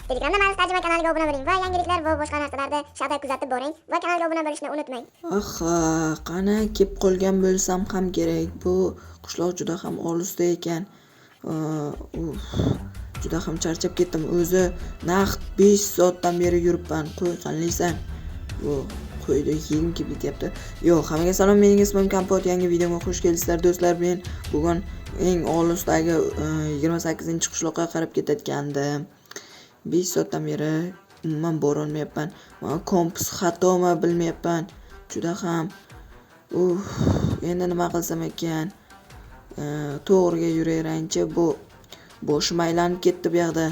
Telegramda Ma'ruf tarjima kanaliga obuna bo'ling va yangiliklar va boshqa narsalarni shahda kuzatib boring va kanalga obuna bo'lishni unutmang. Aha, qani kelib qolgan bo'lsam ham kerak. Bu qishloq juda ham olisda ekan. Juda ham charchab ketdim. O'zi naqd 5 soatdan beri yuribman. Qo'y qanlaysan? Qo'yda yegim kelib ketyapti. Hammaga salom, mening ismim Kompot. Yangi videoga xush kelibsizlar do'stlar. Men bugun eng olisdagi 28-qishloqqa qarab ketayotgandim. 5 soatdan beri umuman bora olmayapman. Men kompas xatomi bilmayapman. Juda ham endi nima qilsam ekan? To'g'riga yuraveranchi, bu boshim aylanib ketdi bu yoqda.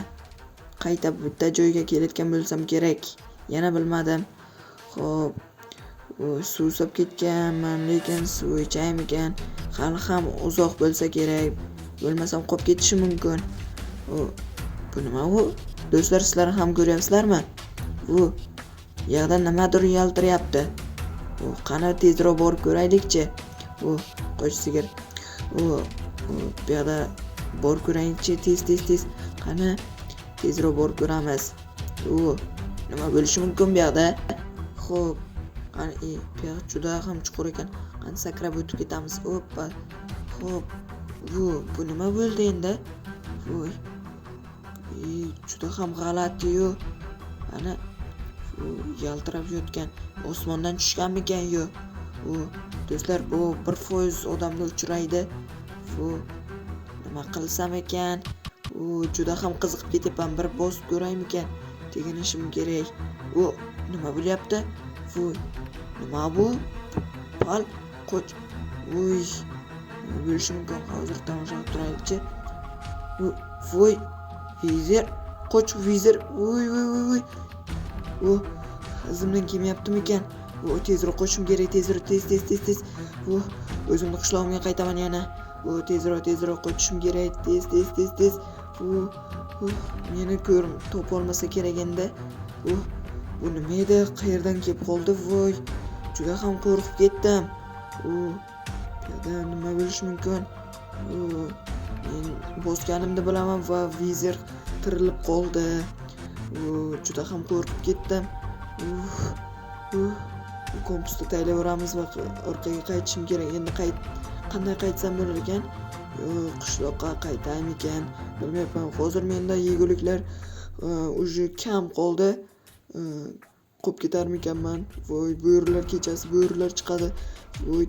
Qayta bitta joyga kelayotgan bo'lsam kerak. Yana bilmadim. Xo'p, suvsab ketganman, lekin suv ichaymikan? Hali ham uzoq bo'lsa kerak. Bo'lmasam qolib ketishi mumkin. Bu nima bu? Do'stlar, sizlar ham ko'ryapsizlarmi? Bu yoqda nimadir yaltiryapti. Qani tezroq borib ko'raylikchi. Qo'sh sigir. Bu yoqda borib ko'raylikchi, tez. Qani tezroq borib ko'ramiz. Nima bo'lishi mumkin bu yoqda? Xo'p, qani bu yoq juda ham chuqur ekan. Qani sakrab o'tib ketamiz. Hoppa. Xo'p. Bu nima bo'ldi endi? Juda ham g'alati-yu. Ana yaltirab yotgan osmondan tushganmikan yo? Do'stlar, bu 1% odamni uchraydi. Nima qilsam ekan? Juda ham qiziqib ketyapman. Bir bosib ko'raymikan? Teginishim kerak. Nima bo'lyapti? Nima bu? Pal qoch. Bo'lishi mumkin. Hozir tomosha qilib turaylikchi. Vizir, qoch vizir. O'zimdan kelmayaptimi-ekan? Tezroq qochishim kerak, tezroq, tez. O'zimni qishlog'imga qaytaman yana. Tezroq qochishim kerak, tez. Meni ko'rim topolmasa kerak endi. Bu nima edi? Qayerdan kelib qoldi? Juda ham qo'rqib ketdim. Nima bo'lishi mumkin? Men bosganimni bilaman va vizir tirilib qoldi. Juda ham qo'rqib ketdim. Kompasni taylayveramiz va orqaga qaytishim kerak. Endi qanday qaytsam bo'lar ekan? Qishloqqa qaytaymikan? Bilmayapman. Hozir menda yeguliklar уже kam qoldi. Qolib ketarmikanman? Bo'rilar kechasi bo'rilar chiqadi.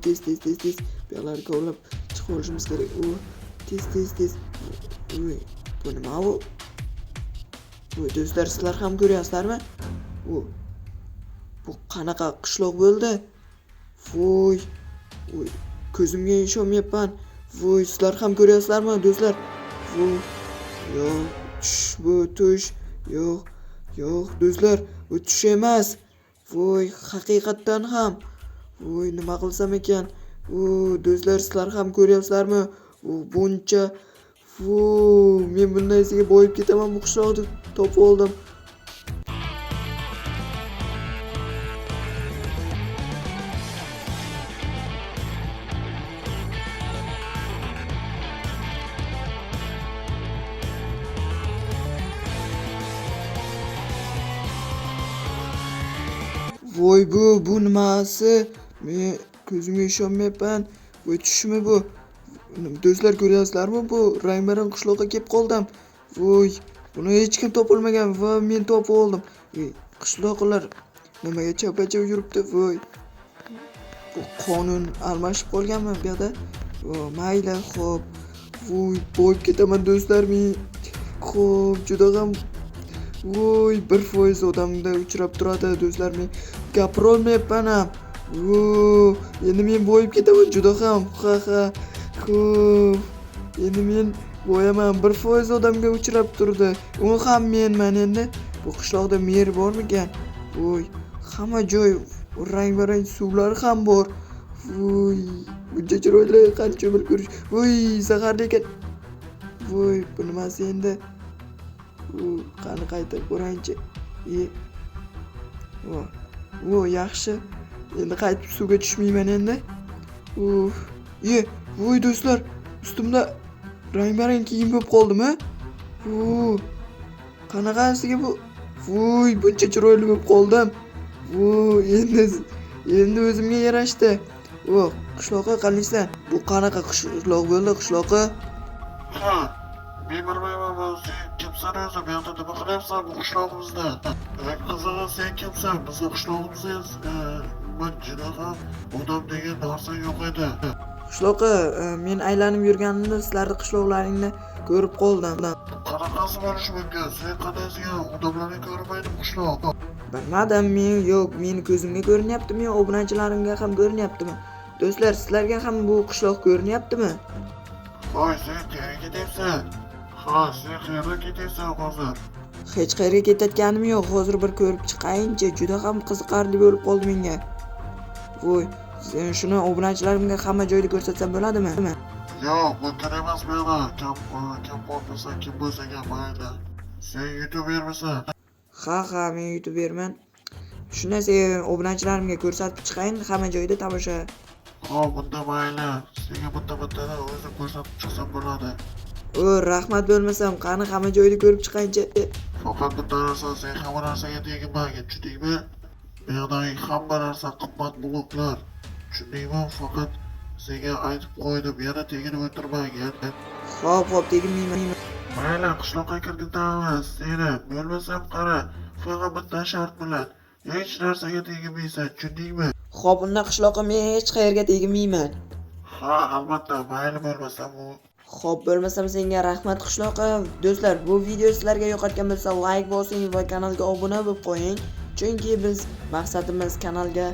Tez. Bu yoqlarga kovlab chiqib olishimiz kerak. Tez. Bu nima bu? Do'stlar, sizlar ham ko'ryapsizlarmi? Bu qanaqa qishloq bo'ldi? Ko'zimga ishonmayapman. Sizlar ham ko'ryapsizlarmi, do'stlar? Bu tush. Yo'q, do'stlar, bu tush emas. Haqiqatdan ham. Nima qilsam ekan? Do'stlar, sizlar ham ko'ryapsizlarmi? Buncha men bundan narsaga boyib ketaman. Bu qishloqni topib oldim. Bu nimasi? Men ko'zimga ishonmayapman. Tushmi bu? Do'stlar, ko'ryapsizlarmi? Bu rang-barang qishloqqa kelib qoldim. Buni hech kim topolmagan va men topib oldim. Qishloqlar nimaga chapa-chapa yuribdi? Bu qonun almashib qolganmi bu yoqda? Mayli, xo'p. Boyib ketaman do'stlar men. Xo'p, juda ham 1% odamda uchrab turadi do'stlar. Men gapira olmayapman ham. Endi men boyib ketaman juda ham. Xo'p. Endi men boyaman. 1% odamga uchrab turdi. U ham menman endi. Bu qishloqda mer bormikan? Hamma joy rang-barang suvlar ham bor. Buncha chiroyli qancha bir ko'rish. Zaharli ekan. Bu nimasi endi? Qani qaytib ko'raychi. Yaxshi. Endi qaytib suvga tushmayman endi. Do'stlar, ustimda rang-barang kiyim bo'lib qoldimi? qanaqasiga bu? Voy, buncha chiroyli bo'lib qoldim. Voy, endi o'zimga yarashdi. O, qishloqqa qaniysan? Bu qanaqa qishloq bo'ldi, qishloqqa? Ha, men bilmayman, sen kimsan o'zi? Bu yerda nima qilyapsan bu qishlog'imizda? Qizig'i, sen kimsan? Bizni qishlog'imizda juda ham odam degan narsa yo'q edi. Qishloqqa men aylanib yurganimda sizlarning qishloqlaringni ko'rib qoldim. Qanaqasi bo'lishi mumkin? Sen qanaqasiga odamlarni ko'rmaydi qishloq? Bilmadim, men yo'q, meni ko'zimga ko'rinyaptimi yo obunachilarimga ham ko'rinyaptimi? Do'stlar, sizlarga ham bu qishloq ko'rinyaptimi? Hoy, sen qayerga ketyapsan? Ha, sen qayerga ketyapsan hozir? Hech qayerga ketayotganim yo'q. Hozir bir ko'rib chiqayinchi, juda ham qiziqarli bo'lib qoldi menga. Voy, shuni obunachilarimga hamma joyda ko'rsatsam bo'ladimi? Yo'q, mumkin emas meni. Kim bo'lsa, kim bo'lsa ham mayli. Sen youtubermisan? Ha, men youtuberman. Shuni sen obunachilarimga ko'rsatib chiqayin, hamma joyda tomosha. Ha, bunda mayli. Senga bitta-bittadan o'zim ko'rsatib chiqsam bo'ladi. O, rahmat bo'lmasam, qani hamma joyda ko'rib chiqayinchi. Faqat bitta narsa, sen hamma narsaga tegmagin, tushundingmi? Bu yerdagi hamma narsa qimmat bloklar. Tushundingmi? Faqat senga aytib qo'ydim, yana teginib o'tirmagin. Xo'p, tegmayman. Mayli, qishloqqa kiritamiz seni. Bo'lmasam qara, faqat bitta shart bilan. Hech narsaga tegmaysan, tushundingmi? Xo'p, unda qishloqqa men hech qayerga tegmayman. Ha, albatta, mayli bo'lmasam u. Xo'p, bo'lmasam senga rahmat qishloqqa. Do'stlar, bu video sizlarga yoqayotgan bo'lsa, like bosing va kanalga obuna bo'lib qo'ying. Chunki biz maqsadimiz kanalga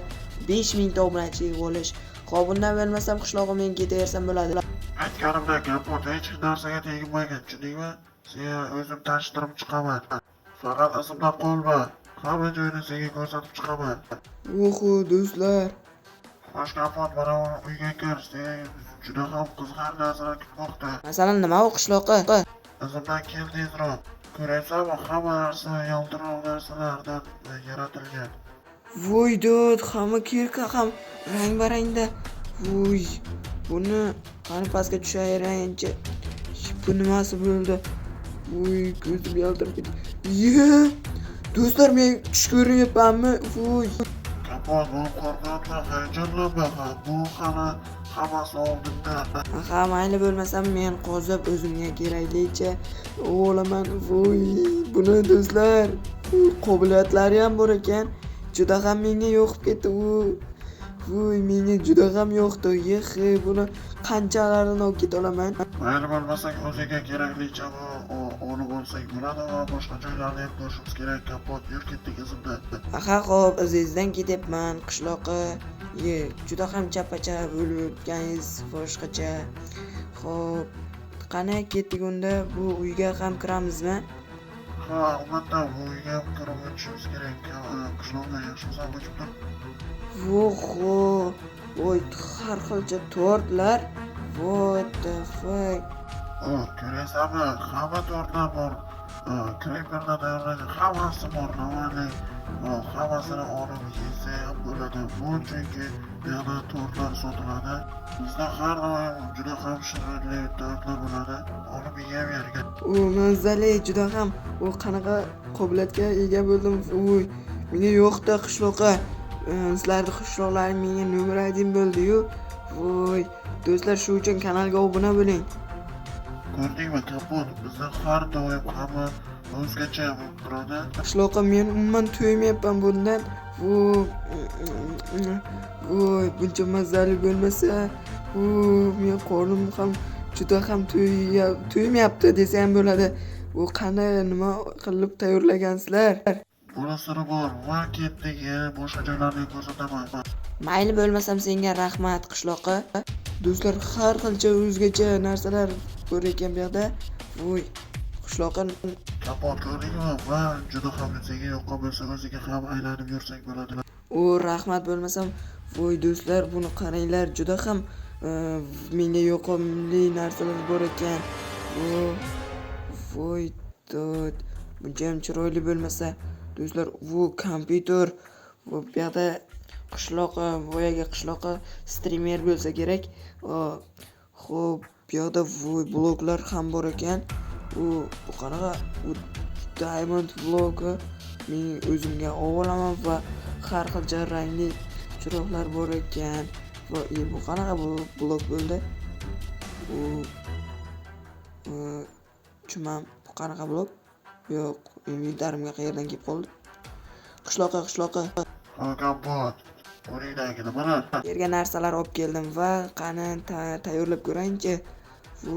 5000 ta obunachi bo'lish. Xo'p, undan bo'lmasam qishloqqa men ketaversam bo'ladi. Aytganimdek, gapot hech narsaga tegmagin, tushundingmi? Sen o'zim tanishtirib chiqaman. Faqat izimdan qolma. Hamma joyni senga ko'rsatib chiqaman. Oho, do'stlar. Xo'sh, gapot, mana uyga kir. Sen juda ham qiziqarli narsalar kutmoqda. Masalan, nima u qishloqqa? Izimdan kel tezroq. Ko'rayapsanmi, hamma narsa yaltiroq narsalardan yaratilgan. Voy do'd, hamma kirka ham rang-barangda. Voy, buni qani pastga tushayranchi. Bu nimasi bo'ldi? Voy, ko'zim yaltirab ketdi. Do'stlar, men tush ko'ryapmanmi? Voy. Gapot, bu qo'rqoqma, hayajonlanma. Bu hammasi oldinda. Ha, mayli bo'lmasam men qozib o'zimga keraklicha olaman. Voy, buni do'stlar, qobiliyatlari ham bor ekan. Juda ham menga yoqib ketdi u. Voy, menga juda ham yoqdi. Buni qanchalarini olib keta olaman? Mayli bo'lmasak o'ziga keraklicha olib olsak bo'ladi va boshqa joylarni ham ko'rishimiz kerak. Gapot, yur ketdik izimda. Ha, xo'p, izingizdan ketyapman qishloqqa. Juda ham chappacha bo'lib o'tganingiz boshqacha. Xo'p, qani ketdik unda? Bu uyga ham kiramizmi? Ha, albatta, bu uyga ham kirib o'tishimiz kerak. Qishloqda yaxshi bo'lsa tur. Voho, voy, har xilcha tortlar. What the fuck? Ko'rayapsanmi? Hamma tortlar bor. Kreperda tayyorlangan hammasi bor. Navali. Hammasini olib yesa ham bo'ladi. Bu chunki bu yerda tortlar sotiladi. Bizda har doim juda ham shirinli tortlar bo'ladi. Olib yeyavering. O, mazali, juda ham. O, qanaqa qobiliyatga ega bo'ldim. Voy, menga yo'qdi qishloqqa. Sizlarning qishloqlaring menga nomer aydim bo'ldi-yu. Voy, do'stlar, shu uchun kanalga obuna bo'ling. Ko'rdingmi, Kapot? Bizda har doim hamma o'zgacha bo'lib turadi. Qishloqqa men umuman to'ymayapman bundan. Voy, buncha mazali bo'lmasa, men qornim ham juda ham to'ymayapti desa ham bo'ladi. Bu qani nima qilib tayyorlagansizlar? Bunisi bor, va ketdik, boshqa joylarni ko'rsataman. Mayli bo'lmasam senga rahmat qishloqqa. Do'stlar, har xilcha o'zgacha narsalar bor ekan bu yerda. Voy, qishloqqa Kapot, ko'rdingmi? Va juda ham senga yoqqan bo'lsa o'ziga ham aylanib yursak bo'ladi. O, rahmat bo'lmasam, voy do'stlar, buni qaranglar, juda ham menga yoqimli narsalar bor ekan. Voy dod, buncha ham chiroyli bo'lmasa, do'stlar, bu kompyuter, bu yerda qishloqqa, boyaga qishloqqa streamer bo'lsa kerak. Xo'p, bu yerda bloklar ham bor ekan. Bu qanaqa Diamond blogi men o'zimga olaman va har xil jarrangli chiroqlar bor ekan. Va bu qanaqa blok bo'ldi? Chumam bu qanaqa blok? Yo'q, inventarimga qayerdan kelib qoldi? Qishloqqa. Kompot. O'ringdagini mana. Yerga narsalar olib keldim va qani tayyorlab ko'raychi. Bu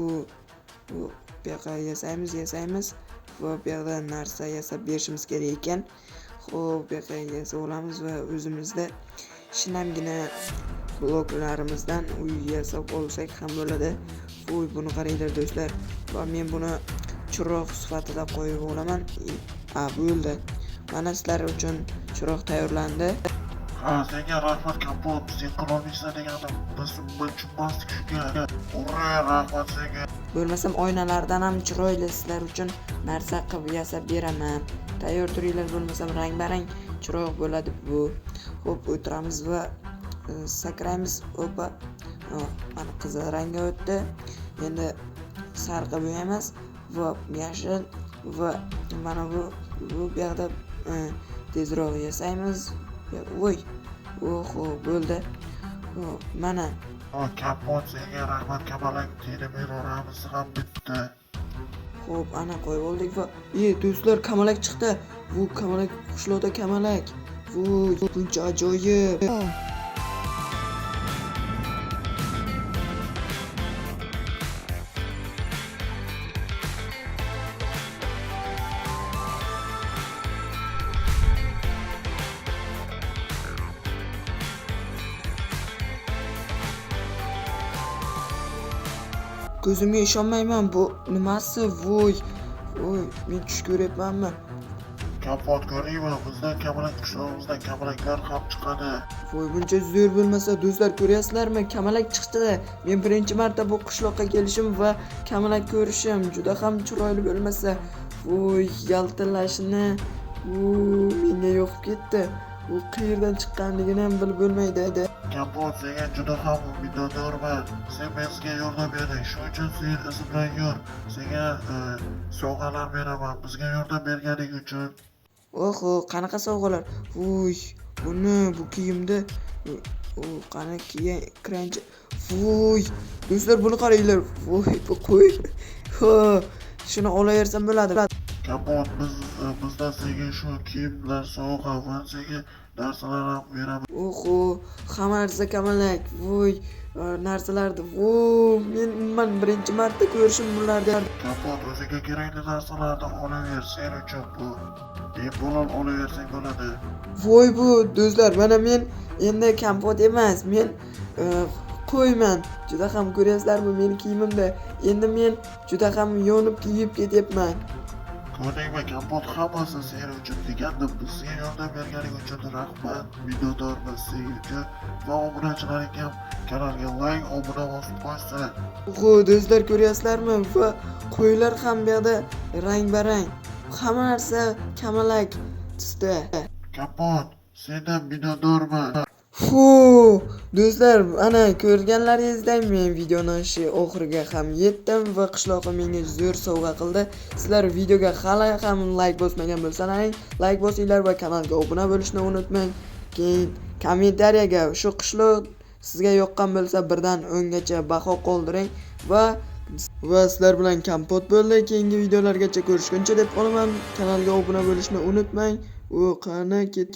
yoqqa yasaymiz va bu yoqda narsa yasab berishimiz kerak ekan. Xo'p, bu yoqqa yasab olamiz va o'zimizda shinamgina bloklarimizdan uy yasab olsak ham bo'ladi. Buni qaranglar do'stlar. Va men buni chiroq sifatida qo'yib olaman. Bo'ldi. Mana sizlar uchun chiroq tayyorlandi. Senga rahmat Kompot, sen qilolmaysan deganim biz tushunmasdik shunga. Ura, rahmat senga. Bo'lmasam oynalardan ham chiroyli sizlar uchun narsa qilib yasab beraman. Tayyor turinglar, bo'lmasam rang-barang chiroq bo'ladi bu. Xo'p, o'tiramiz va sakraymiz. Opa. Mana qizil rangga o'tdi. Endi sariqqa bo'yaymiz va yashil va mana bu yoqda tezroq yasaymiz. Voy. Bo'ldi. Mana. Kompot, senga rahmat, kamalak telemeroramiz ham bitdi. Xo'p, ana qo'yib oldik va do'stlar, kamalak chiqdi. Bu kamalak qishloqda kamalak. Voy, buncha ajoyib. Ko'zimga ishonmayman, bu nimasi? Voy, men tush ko'ryapmanmi? Kompot, ko'raymi? Bizdan kamalak qishlog'imizdan kamalaklar ham chiqadi. Voy, buncha zo'r bo'lmasa, do'stlar ko'ryapsizlarmi? Kamalak chiqdi. Men birinchi marta bu qishloqqa kelishim va kamalak ko'rishim juda ham chiroyli bo'lmasa, voy, yaltillashini menga yoqib ketdi. U qayerdan chiqqanligini ham bilib bo'lmaydi. Kompot, senga juda ham minnatdorman. Sen bizga yordam berding, shuning uchun sen izi bilan yur. Senga sovg'alar beraman bizga yordam berganing uchun. Oho, qanaqa sovg'alar? Voy, bu kiyimda qani kiraychi. Voy, do'stlar buni qaranglar. Voy, bu qo'y. Shuni olaversam bo'ladi. Kompot, bizdan senga shu kiyimlar sovg'a va senga narsalar ham beraman. Oho, hamma narsa kamalak. Voy, narsalarni. Men birinchi marta ko'rishim bularni. Kompot, o'ziga kerakli narsalarni olaver, sen uchun bu. Bemalol olaversang bo'ladi. Voy, bu do'stlar, mana men endi Kompot emas, men qo'yman. Juda ham ko'ryapsizlarmi meni kiyimimda? Endi men juda ham yonib kiyib ketyapman. Ko'rdingmi, Kompot, hammasi sen uchun degandim. Bizga yordam berganing uchun rahmat, minnatdorman senga va obunachilaring ham kanalga like, obuna bosib qo'ysin. Do'stlar ko'ryapsizlarmi? Va qo'ylar ham bu yoqda rang-barang. Hamma narsa kamalak tusda. Kompot, sendan minnatdorman. Do'stlar, ana ko'rganlaringizdek men videoning oxiriga ham yetdim va qishloqqa menga zo'r sovg'a qildi. Sizlar videoga hali ham like bosmagan bo'lsalaring, like bosinglar va kanalga obuna bo'lishni unutmang. Keyin kommentariyaga shu qishloq sizga yoqqan bo'lsa 1 dan 10 gacha baho qoldiring va sizlar bilan Kompot bo'ldi. Keyingi videolargacha ko'rishguncha deb qolaman. Kanalga obuna bo'lishni unutmang. Qani ketgan